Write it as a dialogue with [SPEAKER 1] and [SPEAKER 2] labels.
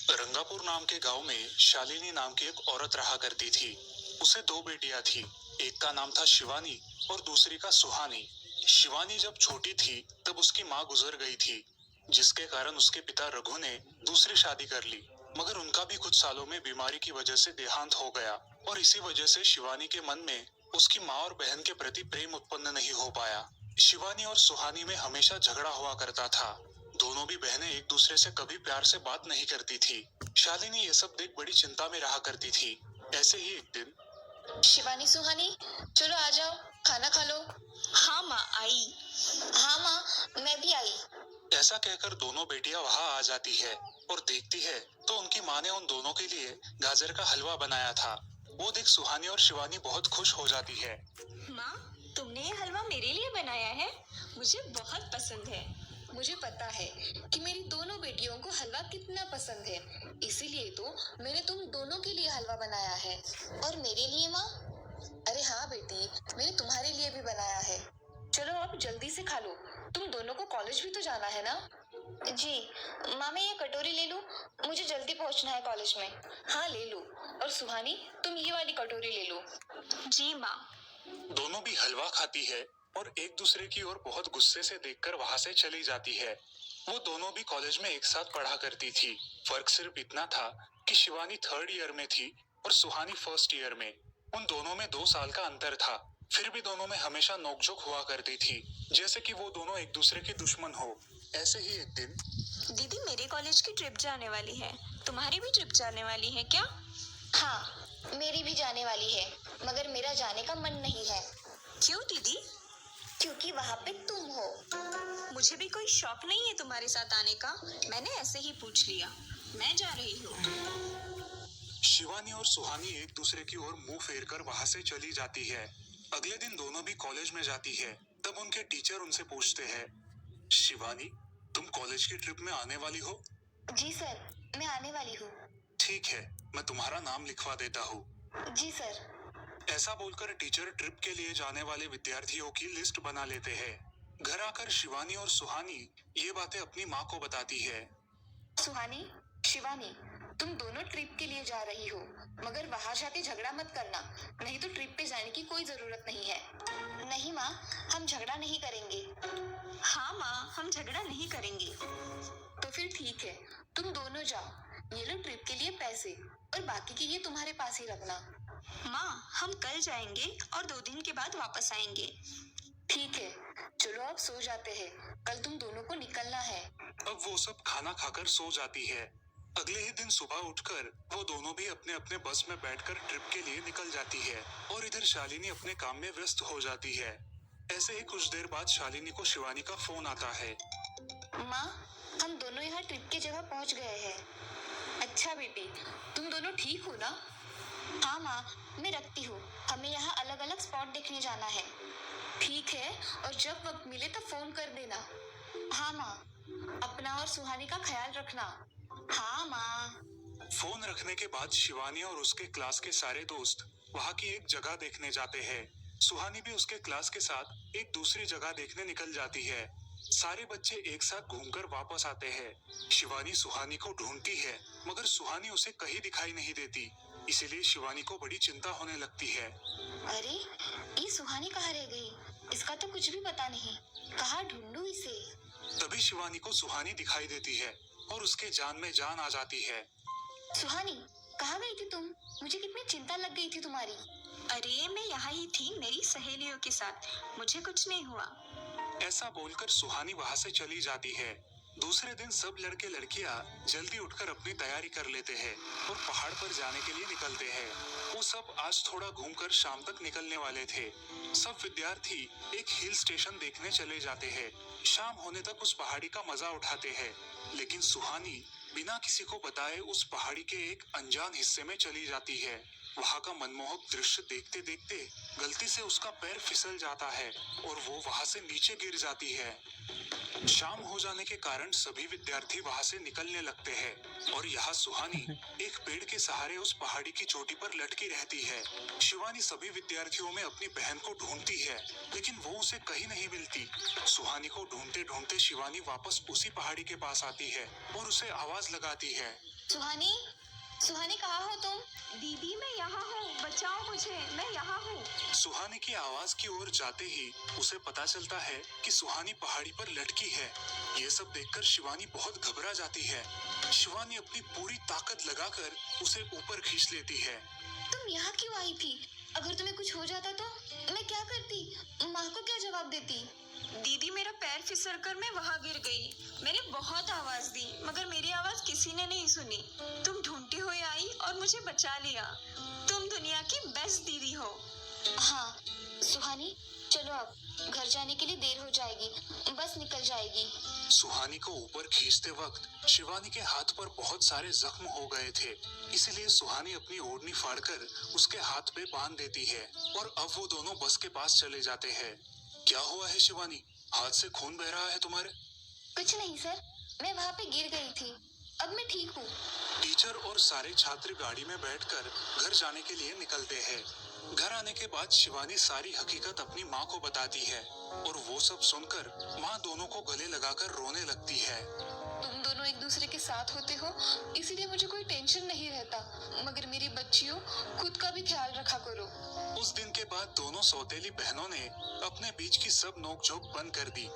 [SPEAKER 1] रंगापुर नाम के गांव में शालिनी नाम की एक औरत रहा करती थी। उसे दो बेटियां थी। एक का नाम था शिवानी और दूसरी का सुहानी। शिवानी जब छोटी थी तब उसकी माँ गुजर गई थी, जिसके कारण उसके पिता रघु ने दूसरी शादी कर ली। मगर उनका भी कुछ सालों में बीमारी की वजह से देहांत हो गया और इसी वजह से शिवानी के मन में उसकी माँ और बहन के प्रति प्रेम उत्पन्न नहीं हो पाया। शिवानी और सुहानी में हमेशा झगड़ा हुआ करता था। दोनों भी बहनें एक दूसरे से कभी प्यार से बात नहीं करती थी। शालिनी ये सब देख बड़ी चिंता में रहा करती थी। ऐसे ही एक दिन
[SPEAKER 2] शिवानी सुहानी, चलो आ जाओ, खाना खा लो।
[SPEAKER 3] हाँ माँ, आई।
[SPEAKER 2] हाँ माँ, मैं भी आई।
[SPEAKER 1] ऐसा कहकर दोनों बेटियां वहां आ जाती है और देखती है तो उनकी माँ ने उन दोनों के लिए गाजर का हलवा बनाया था। वो देख सुहानी और शिवानी बहुत खुश हो जाती है।
[SPEAKER 3] माँ, तुमने ये हलवा मेरे लिए बनाया है? मुझे बहुत पसंद है।
[SPEAKER 2] मुझे पता है कि मेरी दोनों बेटियों को हलवा कितना पसंद है, इसीलिए तो मैंने तुम दोनों के लिए हलवा बनाया है। और मेरे लिए माँ? अरे हाँ बेटी, मैंने तुम्हारे लिए भी बनाया है। चलो अब जल्दी से खा लो, तुम दोनों को कॉलेज भी तो जाना है ना। जी माँ, मैं ये कटोरी ले लूं? मुझे जल्दी पहुंचना है कॉलेज में। हाँ ले लो। और सुहानी, तुम ये वाली कटोरी ले लो।
[SPEAKER 3] जी माँ।
[SPEAKER 1] दोनों भी हलवा खाती है और एक दूसरे की ओर बहुत गुस्से से देखकर वहां से चली जाती है। वो दोनों भी कॉलेज में एक साथ पढ़ा करती थी। फर्क सिर्फ इतना था कि शिवानी थर्ड ईयर में थी और सुहानी फर्स्ट ईयर में। उन दोनों में 2 साल का अंतर था। फिर भी दोनों में हमेशा नोकझोंक हुआ करती थी, जैसे कि वो दोनों एक दूसरे के दुश्मन हो। ऐसे ही एक दिन
[SPEAKER 3] दीदी, मेरे कॉलेज की ट्रिप जाने वाली है। तुम्हारी भी ट्रिप जाने वाली है क्या?
[SPEAKER 2] हाँ, मेरी भी जाने वाली है, मगर मेरा जाने का मन नहीं है।
[SPEAKER 3] क्यों दीदी?
[SPEAKER 2] क्योंकि वहाँ पे तुम हो।
[SPEAKER 3] मुझे भी कोई शौक नहीं है तुम्हारे साथ आने का। मैंने ऐसे ही पूछ लिया। मैं जा रही हूँ।
[SPEAKER 1] शिवानी और सुहानी एक दूसरे की ओर मुंह फेरकर वहां से चली जाती है। अगले दिन दोनों भी कॉलेज में जाती है। तब उनके टीचर उनसे पूछते हैं, शिवानी, तुम कॉलेज की ट्रिप में आने वाली हो?
[SPEAKER 2] जी सर, मैं आने वाली हूँ।
[SPEAKER 1] ठीक है, मैं तुम्हारा नाम लिखवा देता हूँ।
[SPEAKER 2] जी सर।
[SPEAKER 1] ऐसा बोलकर टीचर ट्रिप के लिए जाने वाले विद्यार्थियों की लिस्ट बना लेते हैं। घर आकर शिवानी और सुहानी ये बातें अपनी माँ को बताती है।
[SPEAKER 2] सुहानी, शिवानी, तुम दोनों ट्रिप के लिए जा रही हो, मगर वहाँ जाके झगड़ा मत करना, नहीं तो ट्रिप पे जाने की कोई जरूरत नहीं है। नहीं माँ, हम झगड़ा नहीं करेंगे।
[SPEAKER 3] हाँ माँ, हम झगड़ा नहीं करेंगे।
[SPEAKER 2] तो फिर ठीक है, तुम दोनों जाओ। ये लो ट्रिप के लिए पैसे, और बाकी के ये तुम्हारे पास ही रखना।
[SPEAKER 3] माँ, हम कल जाएंगे और 2 दिन के बाद वापस आएंगे।
[SPEAKER 2] ठीक है, चलो अब सो जाते हैं, कल तुम दोनों को निकलना है।
[SPEAKER 1] अब वो सब खाना खाकर सो जाती है। अगले ही दिन सुबह उठकर वो दोनों भी अपने अपने बस में बैठकर ट्रिप के लिए निकल जाती है और इधर शालिनी अपने काम में व्यस्त हो जाती है। ऐसे ही कुछ देर बाद शालिनी को शिवानी का फोन आता है।
[SPEAKER 2] माँ, हम दोनों यहाँ ट्रिप की जगह पहुँच गए हैं। अच्छा बेटी, तुम दोनों ठीक हो ना? हाँ माँ, मैं रखती हूँ, हमें यहाँ अलग अलग स्पॉट देखने जाना है। ठीक है, और जब वक्त मिले तो फोन कर देना। हाँ माँ, अपना और सुहानी का ख्याल रखना। हाँ माँ।
[SPEAKER 1] फोन रखने के बाद शिवानी और उसके क्लास के सारे दोस्त वहाँ की एक जगह देखने जाते हैं। सुहानी भी उसके क्लास के साथ एक दूसरी जगह देखने निकल जाती है। सारे बच्चे एक साथ घूमकर वापस आते हैं। शिवानी सुहानी को ढूंढती है, मगर सुहानी उसे कहीं दिखाई नहीं देती। इसीलिए शिवानी को बड़ी चिंता होने लगती है।
[SPEAKER 2] अरे, ये सुहानी कहाँ रह गई? इसका तो कुछ भी पता नहीं, कहाँ ढूंढूं इसे?
[SPEAKER 1] तभी शिवानी को सुहानी दिखाई देती है और उसके जान में जान आ जाती है।
[SPEAKER 2] सुहानी, कहाँ गई थी तुम? मुझे कितनी चिंता लग गई थी तुम्हारी।
[SPEAKER 3] अरे, मैं यहाँ ही थी मेरी सहेलियों के साथ। मुझे कुछ नहीं हुआ।
[SPEAKER 1] ऐसा बोलकर सुहानी वहाँ से चली जाती है। दूसरे दिन सब लड़के लड़कियाँ जल्दी उठकर अपनी तैयारी कर लेते हैं और पहाड़ पर जाने के लिए निकलते हैं। वो सब आज थोड़ा घूमकर शाम तक निकलने वाले थे। सब विद्यार्थी एक हिल स्टेशन देखने चले जाते हैं। शाम होने तक उस पहाड़ी का मजा उठाते हैं, लेकिन सुहानी बिना किसी को बताए उस पहाड़ी के एक अनजान हिस्से में चली जाती है। वहाँ का मनमोहक दृश्य देखते देखते गलती से उसका पैर फिसल जाता है और वो वहाँ से नीचे गिर जाती है। शाम हो जाने के कारण सभी विद्यार्थी वहाँ से निकलने लगते हैं और यहाँ सुहानी एक पेड़ के सहारे उस पहाड़ी की चोटी पर लटकी रहती है। शिवानी सभी विद्यार्थियों में अपनी बहन को ढूंढती है, लेकिन वो उसे कहीं नहीं मिलती। सुहानी को ढूंढते ढूंढते शिवानी वापस उसी पहाड़ी के पास आती है और उसे आवाज लगाती है।
[SPEAKER 2] सुहानी, सुहानी कहाँ हो तुम?
[SPEAKER 3] दीदी मैं यहाँ हूँ, बचाओ मुझे, मैं यहाँ हूँ।
[SPEAKER 1] सुहानी की आवाज की ओर जाते ही उसे पता चलता है कि सुहानी पहाड़ी पर लटकी है। ये सब देखकर शिवानी बहुत घबरा जाती है। शिवानी अपनी पूरी ताकत लगाकर उसे ऊपर खींच लेती है।
[SPEAKER 2] तुम यहाँ क्यों आई थी? अगर तुम्हें कुछ हो जाता तो मैं क्या करती? माँ को क्या जवाब देती?
[SPEAKER 3] दीदी मेरा पैर फिसल कर मैं वहाँ गिर गई। मैंने बहुत आवाज दी मगर मेरी आवाज किसी ने नहीं सुनी। तुम ढूंढती हुई आई और मुझे बचा लिया। तुम दुनिया की बेस्ट दीदी हो।
[SPEAKER 2] हाँ सुहानी, चलो अब घर जाने के लिए देर हो जाएगी, बस निकल जाएगी।
[SPEAKER 1] सुहानी को ऊपर खींचते वक्त शिवानी के हाथ पर बहुत सारे जख्म हो गए थे, इसलिए सुहानी अपनी ओढ़नी फाड़कर उसके हाथ पे बांध देती है और अब वो दोनों बस के पास चले जाते हैं। क्या हुआ है शिवानी? हाथ से खून बह रहा है तुम्हारे?
[SPEAKER 2] कुछ नहीं सर, मैं वहाँ पे गिर गई थी, अब मैं ठीक हूँ।
[SPEAKER 1] टीचर और सारे छात्र गाड़ी में बैठकर घर जाने के लिए निकलते हैं। घर आने के बाद शिवानी सारी हकीकत अपनी माँ को बताती है और वो सब सुनकर माँ दोनों को गले लगाकर रोने लगती है।
[SPEAKER 2] तुम दोनों एक दूसरे के साथ होते हो, इसीलिए मुझे कोई टेंशन नहीं रहता, मगर मेरी बच्चियों खुद का भी ख्याल रखा करो।
[SPEAKER 1] उस दिन के बाद दोनों सौतेली बहनों ने अपने बीच की सब नोकझोंक बंद कर दी